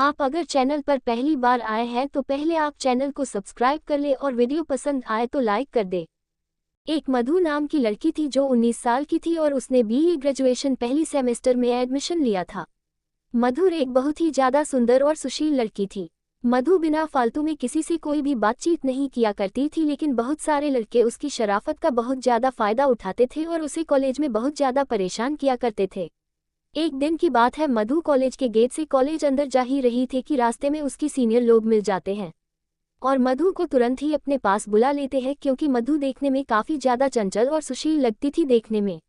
आप अगर चैनल पर पहली बार आए हैं तो पहले आप चैनल को सब्सक्राइब कर ले और वीडियो पसंद आए तो लाइक कर दे। एक मधु नाम की लड़की थी जो 19 साल की थी और उसने बीए ग्रेजुएशन पहली सेमेस्टर में एडमिशन लिया था। मधु एक बहुत ही ज़्यादा सुंदर और सुशील लड़की थी। मधु बिना फालतू में किसी से कोई भी बातचीत नहीं किया करती थी, लेकिन बहुत सारे लड़के उसकी शराफत का बहुत ज़्यादा फ़ायदा उठाते थे और उसे कॉलेज में बहुत ज़्यादा परेशान किया करते थे। एक दिन की बात है, मधु कॉलेज के गेट से कॉलेज अंदर जा ही रही थी कि रास्ते में उसकी सीनियर लोग मिल जाते हैं और मधु को तुरंत ही अपने पास बुला लेते हैं, क्योंकि मधु देखने में काफ़ी ज़्यादा चंचल और सुशील लगती थी देखने में।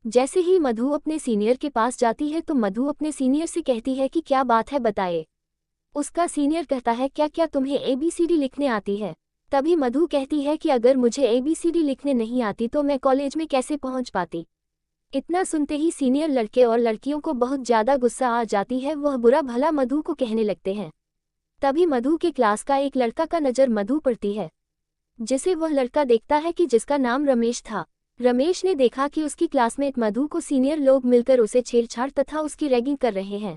जैसे ही मधु अपने सीनियर के पास जाती है तो मधु अपने सीनियर से कहती है कि क्या बात है बताए। उसका सीनियर कहता है क्या क्या तुम्हें ABCD लिखने आती है। तभी मधु कहती है कि अगर मुझे ABCD लिखने नहीं आती तो मैं कॉलेज में कैसे पहुंच पाती। इतना सुनते ही सीनियर लड़के और लड़कियों को बहुत ज़्यादा गुस्सा आ जाती है। वह बुरा भला मधु को कहने लगते हैं। तभी मधु के क्लास का एक लड़का का नज़र मधु पड़ती है, जिसे वह लड़का देखता है कि जिसका नाम रमेश था। रमेश ने देखा कि उसकी क्लासमेट मधु को सीनियर लोग मिलकर उसे छेड़छाड़ तथा उसकी रैगिंग कर रहे हैं।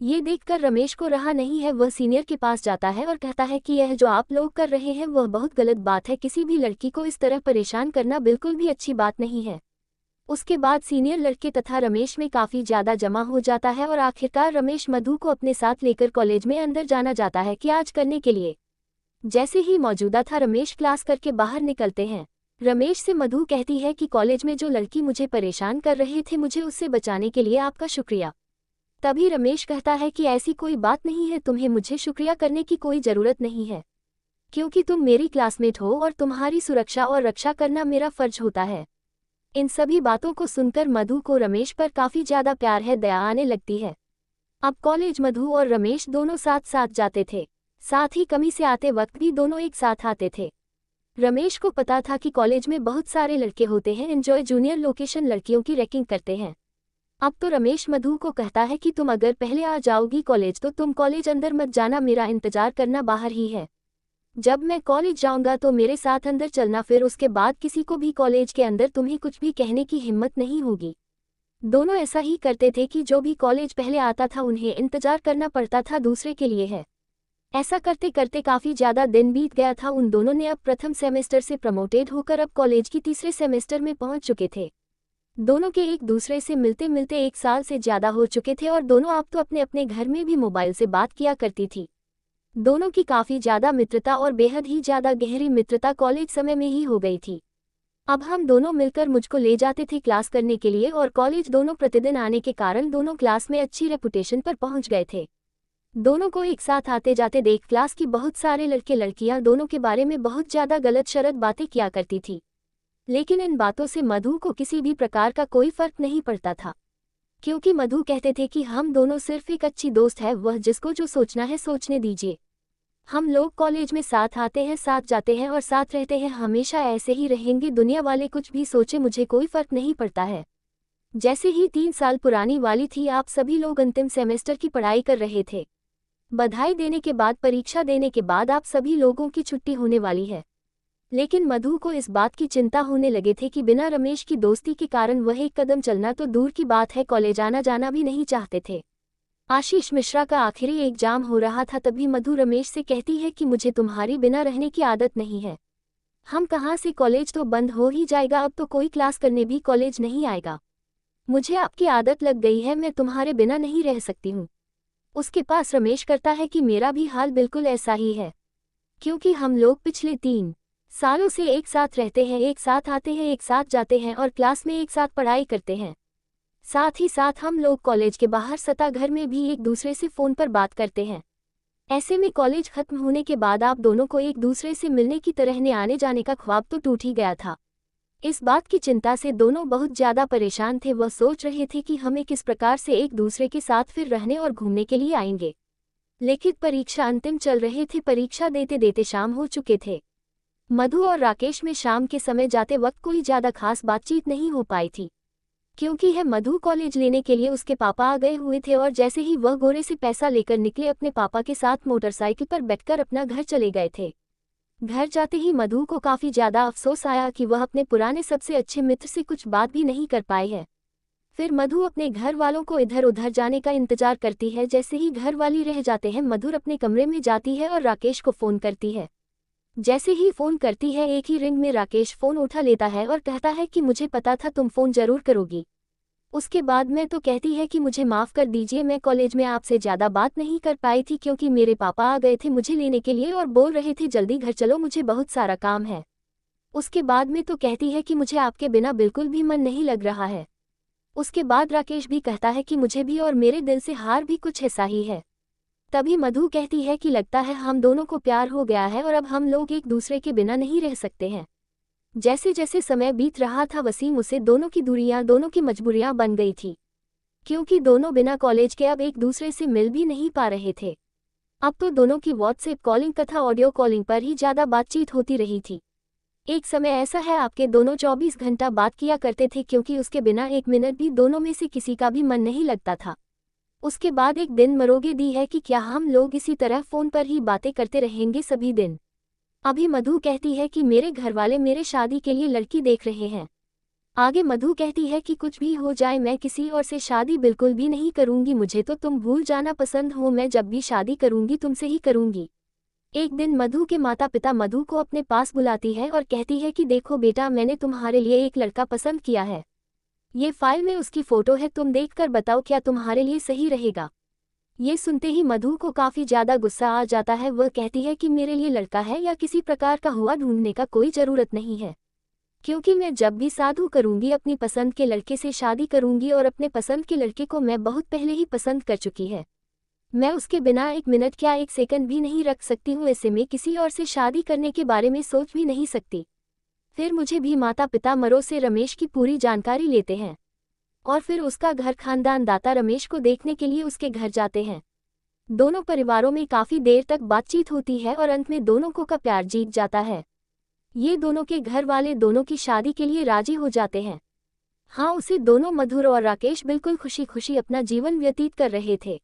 ये देखकर रमेश को रहा नहीं है, वह सीनियर के पास जाता है और कहता है कि यह जो आप लोग कर रहे हैं वह बहुत गलत बात है। किसी भी लड़की को इस तरह परेशान करना बिल्कुल भी अच्छी बात नहीं है। उसके बाद सीनियर लड़के तथा रमेश में काफ़ी ज़्यादा जमा हो जाता है और आखिरकार रमेश मधु को अपने साथ लेकर कॉलेज में अंदर जाना जाता है कि आज करने के लिए। जैसे ही मौजूदा था रमेश क्लास करके बाहर निकलते हैं। रमेश से मधु कहती है कि कॉलेज में जो लड़की मुझे परेशान कर रहे थे, मुझे उससे बचाने के लिए आपका शुक्रिया। तभी रमेश कहता है कि ऐसी कोई बात नहीं है, तुम्हें मुझे शुक्रिया करने की कोई ज़रूरत नहीं है, क्योंकि तुम मेरी क्लासमेट हो और तुम्हारी सुरक्षा और रक्षा करना मेरा फर्ज होता है। इन सभी बातों को सुनकर मधु को रमेश पर काफ़ी ज़्यादा प्यार है, दया आने लगती है। अब कॉलेज मधु और रमेश दोनों साथ साथ जाते थे, साथ ही कमी से आते वक्त भी दोनों एक साथ आते थे। रमेश को पता था कि कॉलेज में बहुत सारे लड़के होते हैं एंजॉय जूनियर लोकेशन लड़कियों की रैगिंग करते हैं। अब तो रमेश मधु को कहता है कि तुम अगर पहले आ जाओगी कॉलेज तो तुम कॉलेज अंदर मत जाना, मेरा इंतजार करना बाहर ही है। जब मैं कॉलेज जाऊंगा तो मेरे साथ अंदर चलना, फिर उसके बाद किसी को भी कॉलेज के अंदर तुम्हें कुछ भी कहने की हिम्मत नहीं होगी। दोनों ऐसा ही करते थे कि जो भी कॉलेज पहले आता था उन्हें इंतजार करना पड़ता था दूसरे के लिए है। ऐसा करते करते काफ़ी ज़्यादा दिन बीत गया था। उन दोनों ने अब प्रथम सेमेस्टर से प्रमोटेड होकर अब कॉलेज की तीसरे सेमेस्टर में पहुंच चुके थे। दोनों के एक दूसरे से मिलते मिलते 1 साल से ज़्यादा हो चुके थे और दोनों अब तो अपने अपने घर में भी मोबाइल से बात किया करती थी। दोनों की काफ़ी ज़्यादा मित्रता और बेहद ही ज़्यादा गहरी मित्रता कॉलेज समय में ही हो गई थी। अब हम दोनों मिलकर मुझको ले जाते थे क्लास करने के लिए और कॉलेज दोनों प्रतिदिन आने के कारण दोनों क्लास में अच्छी रेपुटेशन पर पहुंच गए थे। दोनों को एक साथ आते जाते देख क्लास की बहुत सारे लड़के लड़कियां दोनों के बारे में बहुत ज़्यादा गलत शरत बातें किया करती थी, लेकिन इन बातों से मधु को किसी भी प्रकार का कोई फर्क नहीं पड़ता था, क्योंकि मधु कहते थे कि हम दोनों सिर्फ एक अच्छी दोस्त है, वह जिसको जो सोचना है सोचने दीजिए। हम लोग कॉलेज में साथ आते हैं, साथ जाते हैं और साथ रहते हैं, हमेशा ऐसे ही रहेंगे, दुनिया वाले कुछ भी सोचे मुझे कोई फर्क नहीं पड़ता है। जैसे ही 3 साल पुरानी वाली थी, आप सभी लोग अंतिम सेमेस्टर की पढ़ाई कर रहे थे। बधाई देने के बाद, परीक्षा देने के बाद आप सभी लोगों की छुट्टी होने वाली है, लेकिन मधु को इस बात की चिंता होने लगे थे कि बिना रमेश की दोस्ती के कारण वह एक कदम चलना तो दूर की बात है, कॉलेज आना जाना भी नहीं चाहते थे। आशीष मिश्रा का आखिरी एग्जाम हो रहा था, तभी मधु रमेश से कहती है कि मुझे तुम्हारी बिना रहने की आदत नहीं है। हम कहाँ से, कॉलेज तो बंद हो ही जाएगा, अब तो कोई क्लास करने भी कॉलेज नहीं आएगा। मुझे आपकी आदत लग गई है, मैं तुम्हारे बिना नहीं रह सकती हूँ। उसके पास रमेश करता है कि मेरा भी हाल बिल्कुल ऐसा ही है, क्योंकि हम लोग पिछले 3 सालों से एक साथ रहते हैं, एक साथ आते हैं, एक साथ जाते हैं और क्लास में एक साथ पढ़ाई करते हैं। साथ ही साथ हम लोग कॉलेज के बाहर सता घर में भी एक दूसरे से फ़ोन पर बात करते हैं। ऐसे में कॉलेज खत्म होने के बाद आप दोनों को एक दूसरे से मिलने की तरह आने जाने का ख्वाब तो टूट ही गया था। इस बात की चिंता से दोनों बहुत ज़्यादा परेशान थे। वह सोच रहे थे कि हमें किस प्रकार से एक दूसरे के साथ फिर रहने और घूमने के लिए आएंगे। लिखित परीक्षा अंतिम चल रहे थे, परीक्षा देते देते शाम हो चुके थे। मधु और राकेश में शाम के समय जाते वक्त कोई ज़्यादा खास बातचीत नहीं हो पाई थी, क्योंकि यह मधु कॉलेज लेने के लिए उसके पापा आ गए हुए थे और जैसे ही वह गोरे से पैसा लेकर निकले, अपने पापा के साथ मोटरसाइकिल पर बैठकर अपना घर चले गए थे। घर जाते ही मधु को काफ़ी ज़्यादा अफसोस आया कि वह अपने पुराने सबसे अच्छे मित्र से कुछ बात भी नहीं कर पाई है। फिर मधु अपने घर वालों को इधर उधर जाने का इंतजार करती है। जैसे ही घर वाली रह जाते हैं, मधुर अपने कमरे में जाती है और राकेश को फ़ोन करती है। जैसे ही फ़ोन करती है, एक ही रिंग में राकेश फ़ोन उठा लेता है और कहता है कि मुझे पता था तुम फ़ोन ज़रूर करोगी। उसके बाद में तो कहती है कि मुझे माफ़ कर दीजिए, मैं कॉलेज में आपसे ज़्यादा बात नहीं कर पाई थी क्योंकि मेरे पापा आ गए थे मुझे लेने के लिए और बोल रहे थे जल्दी घर चलो, मुझे बहुत सारा काम है। उसके बाद में तो कहती है कि मुझे आपके बिना बिल्कुल भी मन नहीं लग रहा है। उसके बाद राकेश भी कहता है कि मुझे भी, और मेरे दिल से हार भी कुछ ऐसा ही है। तभी मधु कहती है कि लगता है हम दोनों को प्यार हो गया है और अब हम लोग एक दूसरे के बिना नहीं रह सकते हैं। जैसे जैसे समय बीत रहा था, वसीम उसे दोनों की दूरियां, दोनों की मजबूरियां बन गई थी, क्योंकि दोनों बिना कॉलेज के अब एक दूसरे से मिल भी नहीं पा रहे थे। अब तो दोनों की व्हाट्सएप कॉलिंग तथा ऑडियो कॉलिंग पर ही ज़्यादा बातचीत होती रही थी। एक समय ऐसा है आपके दोनों 24 घंटा बात किया करते थे, क्योंकि उसके बिना एक मिनट भी दोनों में से किसी का भी मन नहीं लगता था। उसके बाद एक दिन मरोगे दी है कि क्या हम लोग इसी तरह फ़ोन पर ही बातें करते रहेंगे सभी दिन। अभी मधु कहती है कि मेरे घरवाले मेरे शादी के लिए लड़की देख रहे हैं। आगे मधु कहती है कि कुछ भी हो जाए मैं किसी और से शादी बिल्कुल भी नहीं करूंगी, मुझे तो तुम भूल जाना पसंद हो, मैं जब भी शादी करूंगी तुमसे ही करूंगी। एक दिन मधु के माता पिता मधु को अपने पास बुलाती है और कहती है कि देखो बेटा, मैंने तुम्हारे लिए एक लड़का पसंद किया है। ये फाइल में उसकी फ़ोटो है, तुम देखकर बताओ क्या तुम्हारे लिए सही रहेगा। ये सुनते ही मधु को काफ़ी ज़्यादा गुस्सा आ जाता है। वह कहती है कि मेरे लिए लड़का है या किसी प्रकार का हुआ ढूंढने का कोई ज़रूरत नहीं है, क्योंकि मैं जब भी साधु करूंगी अपनी पसंद के लड़के से शादी करूंगी और अपने पसंद के लड़के को मैं बहुत पहले ही पसंद कर चुकी है। मैं उसके बिना एक मिनट क्या एक सेकंड भी नहीं रख सकती हूँ, ऐसे में किसी और से शादी करने के बारे में सोच भी नहीं सकती। फिर मुझे भी माता पिता मरो से रमेश की पूरी जानकारी लेते हैं और फिर उसका घर खानदान दाता रमेश को देखने के लिए उसके घर जाते हैं। दोनों परिवारों में काफ़ी देर तक बातचीत होती है और अंत में दोनों को का प्यार जीत जाता है। ये दोनों के घर वाले दोनों की शादी के लिए राजी हो जाते हैं। हाँ, उसे दोनों मधुर और राकेश बिल्कुल खुशी खुशी अपना जीवन व्यतीत कर रहे थे।